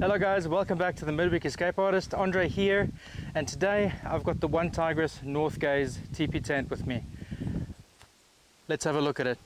Hello guys, welcome back to the Midweek Escape Artist. Andre here, and today I've got the Onetigris Northgaze Tipi tent with me. Let's have a look at it.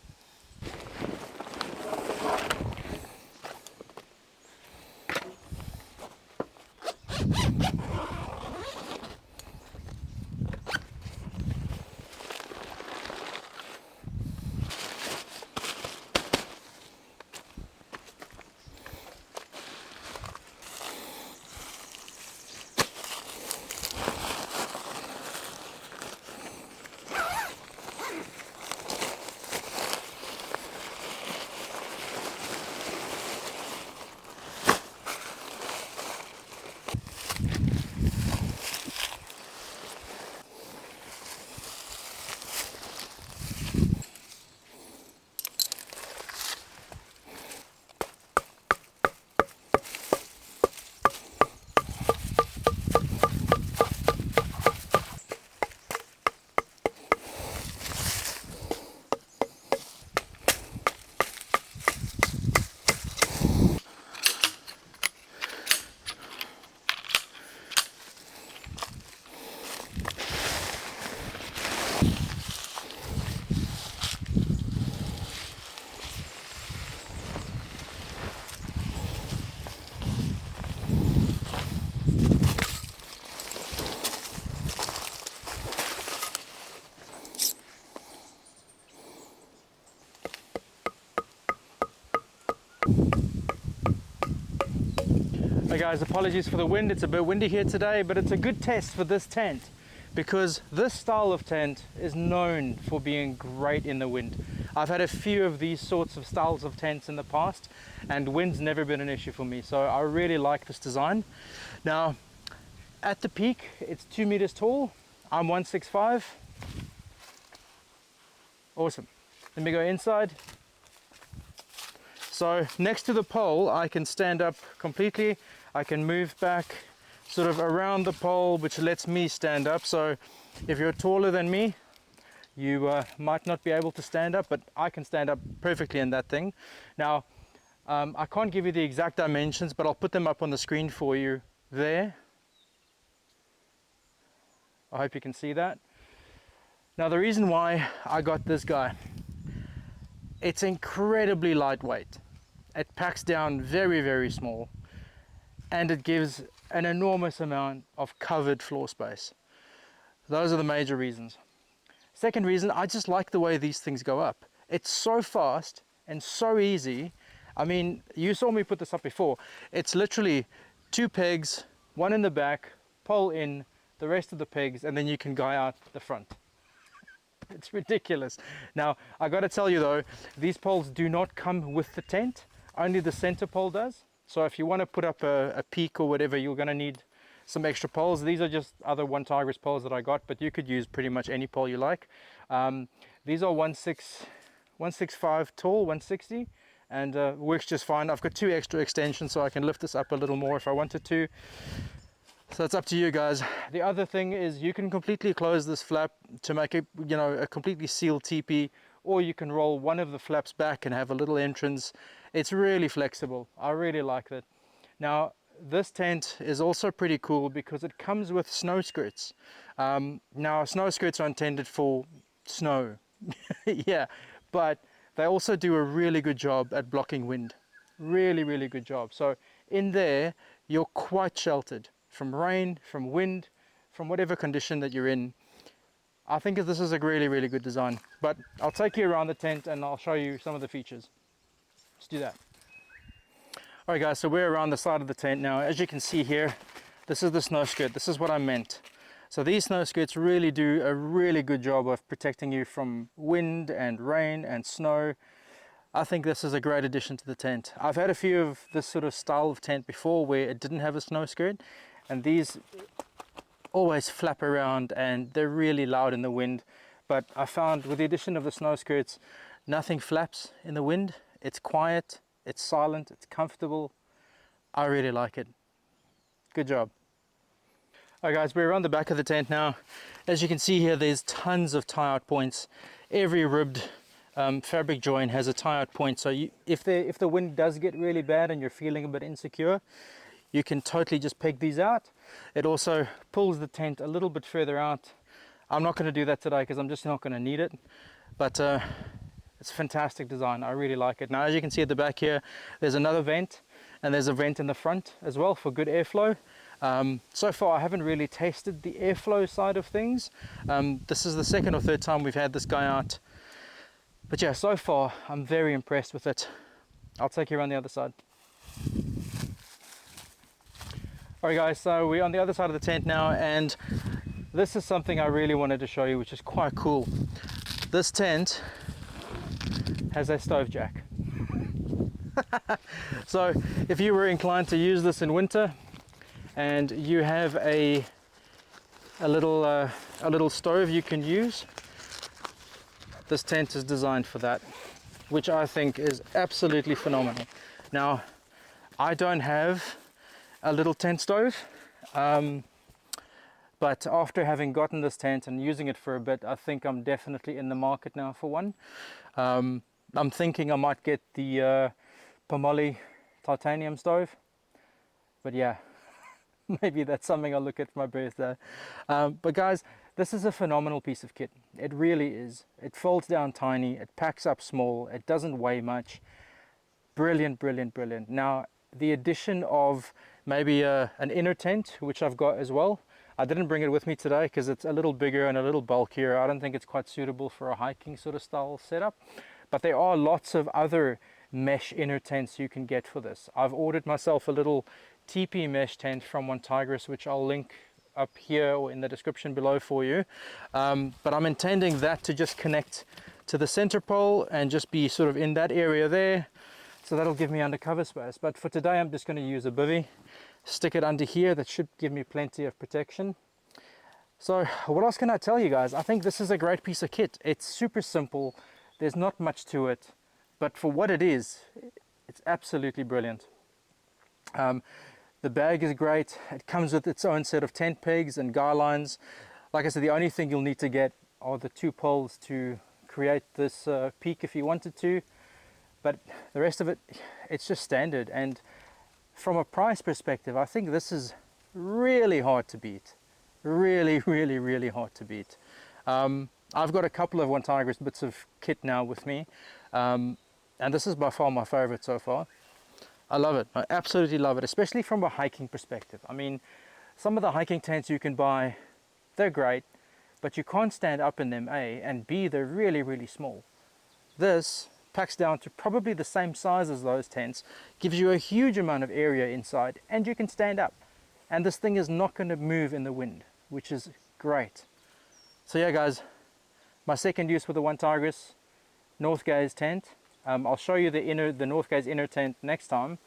Hey guys, apologies for the wind. It's a bit windy here today, but it's a good test for this tent because this style of tent is known for being great in the wind. I've had a few of these sorts of styles of tents in the past and wind's never been an issue for me, so I really like this design. Now at the peak it's 2 meters tall. I'm 165. Awesome. Let me go inside. So next to the pole I can stand up completely. I can move back sort of around the pole, which lets me stand up. So if you're taller than me, you might not be able to stand up, but I can stand up perfectly in that thing. Now, I can't give you the exact dimensions, but I'll put them up on the screen for you there. I hope you can see that. Now, the reason why I got this guy, it's incredibly lightweight. It packs down very, very small, and it gives an enormous amount of covered floor space. Those are the major reasons. Second reason, I just like the way these things go up. It's so fast and so easy. I mean, you saw me put this up before. It's literally 2 pegs, one in the back, pole in, the rest of the pegs, and then you can guy out the front. It's ridiculous. Now, I got to tell you though, these poles do not come with the tent. Only the center pole does. So if you want to put up a peak or whatever, you're going to need some extra poles. These are just other Onetigris poles that I got, but you could use pretty much any pole you like. These are 165 tall, 160, and works just fine. I've got 2 extra extensions, so I can lift this up a little more if I wanted to. So it's up to you guys. The other thing is you can completely close this flap to make it, a completely sealed teepee, or you can roll one of the flaps back and have a little entrance. It's really flexible. I really like that. Now, this tent is also pretty cool because it comes with snow skirts. Now, snow skirts are intended for snow, yeah, but they also do a really good job at blocking wind. Really, really good job. So in there, you're quite sheltered from rain, from wind, from whatever condition that you're in. I think this is a really, really good design. But I'll take you around the tent and I'll show you some of the features. Let's do that. All right guys, so we're around the side of the tent now. As you can see here, this is the snow skirt. This is what I meant. So these snow skirts really do a really good job of protecting you from wind and rain and snow. I think this is a great addition to the tent. I've had a few of this sort of style of tent before where it didn't have a snow skirt, and these always flap around and they're really loud in the wind. But I found with the addition of the snow skirts, nothing flaps in the wind. It's quiet, it's silent, it's comfortable. I really like it. Good job. Alright guys, we're around the back of the tent now. As you can see here, there's tons of tie-out points. Every ribbed fabric joint has a tie-out point. So if the wind does get really bad and you're feeling a bit insecure, you can totally just peg these out. It also pulls the tent a little bit further out. I'm not going to do that today because I'm just not going to need it, but it's a fantastic design. I really like it. Now, as you can see at the back here, there's another vent, and there's a vent in the front as well for good airflow. So far I haven't really tested the airflow side of things. This is the second or third time we've had this guy out, but yeah, so far I'm very impressed with it. I'll take you around the other side. Alright guys, so we're on the other side of the tent now, and this is something I really wanted to show you, which is quite cool. This tent has a stove jack. So if you were inclined to use this in winter and you have a little stove you can use, this tent is designed for that, which I think is absolutely phenomenal. Now, I don't have a little tent stove, but after having gotten this tent and using it for a bit, I think I'm definitely in the market now for one. I'm thinking I might get the Pomoly titanium stove, but yeah, maybe that's something I'll look at for my birthday. But guys, this is a phenomenal piece of kit. It really is. It folds down tiny, it packs up small, it doesn't weigh much. Brilliant, brilliant, brilliant. Now, the addition of maybe an inner tent, which I've got as well. I didn't bring it with me today because it's a little bigger and a little bulkier. I don't think it's quite suitable for a hiking sort of style setup. But there are lots of other mesh inner tents you can get for this. I've ordered myself a little Tipi mesh tent from Onetigris, which I'll link up here or in the description below for you. But I'm intending that to just connect to the center pole and just be sort of in that area there. So that'll give me undercover space. But for today, I'm just going to use a bivvy, stick it under here. That should give me plenty of protection. So what else can I tell you guys? I think this is a great piece of kit. It's super simple. There's not much to it, but for what it is, it's absolutely brilliant. The bag is great. It comes with its own set of tent pegs and guy lines. Like I said, the only thing you'll need to get are the two poles to create this peak if you wanted to, but the rest of it, it's just standard. And from a price perspective, I think this is really hard to beat. Really, really, really hard to beat. I've got a couple of Onetigris bits of kit now with me, and this is by far my favorite so far. I love it. I absolutely love it, especially from a hiking perspective. I mean, some of the hiking tents you can buy, they're great, but you can't stand up in them, A, and B, they're really, really small. This packs down to probably the same size as those tents, gives you a huge amount of area inside, and you can stand up. And this thing is not going to move in the wind, which is great. So yeah, guys, my second use with the Onetigris Northgaze tent. I'll show you the Northgaze inner tent next time.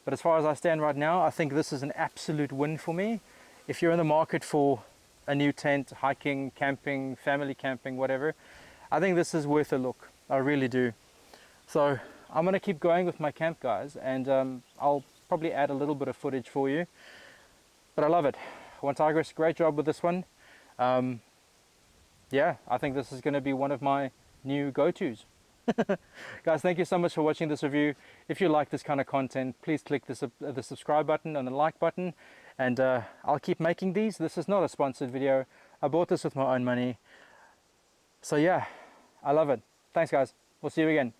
But as far as I stand right now, I think this is an absolute win for me. If you're in the market for a new tent, hiking, camping, family camping, whatever, I think this is worth a look. I really do. So I'm going to keep going with my camp, guys, and I'll probably add a little bit of footage for you. But I love it. Onetigris, great job with this one. Yeah, I think this is going to be one of my new go-tos. Guys, thank you so much for watching this review. If you like this kind of content, please click the subscribe button and the like button, and I'll keep making these. This is not a sponsored video. I bought this with my own money. So yeah, I love it. Thanks, guys. We'll see you again.